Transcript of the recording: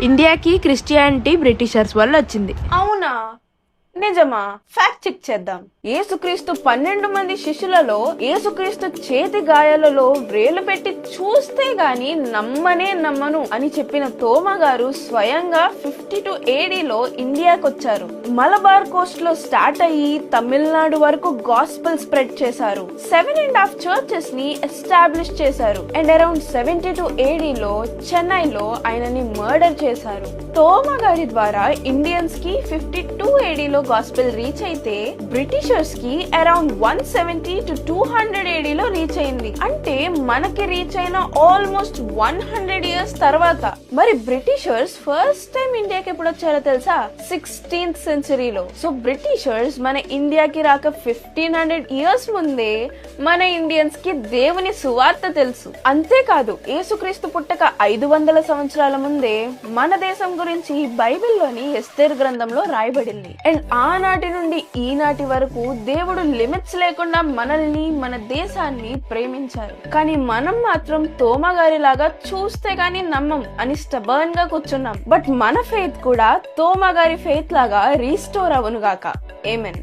ఇండియాకి Christianity Britishers వల్ల వచ్చింది. అవునా, నిజమా? ఫ్యాక్ట్ చెక్ చేద్దాం. యేసుక్రీస్తు 12 మంది శిష్యులలో యేసుక్రీస్తు చేతి గాయాలలో వ్రేలు పెట్టి చూస్తే గాని నమ్మను అని చెప్పిన తోమా గారు స్వయంగా 52 AD లో ఇండియాకి వచ్చారు. మలబార్ కోస్ట్ లో స్టార్ట్ అయ్యి తమిళనాడు వరకు గాస్పెల్ స్ప్రెడ్ చేశారు. 7.5 చర్చెస్ ని ఎస్టాబ్లిష్ చేశారు. అండ్ అరౌండ్ 72 AD లో చెన్నైలో ఆయనని మర్డర్ చేశారు. తోమా గారి ద్వారా ఇండియన్స్ కి 52 AD లో గాస్పెల్ రీచ్ అయితే బ్రిటిషర్స్ కి అరౌండ్ 170 to 200 AD లో రీచ్ అయింది. అంటే మనకి రీచ్ అయిన ఆల్మోస్ట్ 100 years తర్వాత. మరి బ్రిటిషర్స్ ఫస్ట్ టైం ఇండియాకి ఎప్పుడు వచ్చారో తెలుసా? 16th centuryలో. సో బ్రిటిషర్స్ మన ఇండియాకి రాక 1500 years ముందే మన ఇండియన్స్ కి దేవుని సువార్త తెలుసు. అంతేకాదు, యేసుక్రీస్తు పుట్టక 500 సంవత్సరాల ముందే మన దేశం గురించి బైబిల్లోని ఎస్తేరు గ్రంథంలో రాయబడింది. అండ్ ఆనాటి నుండి ఈనాటి వరకు దేవుడు లిమిట్స్ లేకుండా మనల్ని, మన దేశాన్ని ప్రేమించారు. కానీ మనం మాత్రం తోమా గారి లాగా చూస్తే గానీ నమ్మం అని స్టబర్న్ గా కూర్చున్నాం. బట్ మన ఫెయిత్ కూడా తోమా గారి ఫెయిత్ లాగా రీస్టోర్ అవును గాక. ఆమేన్.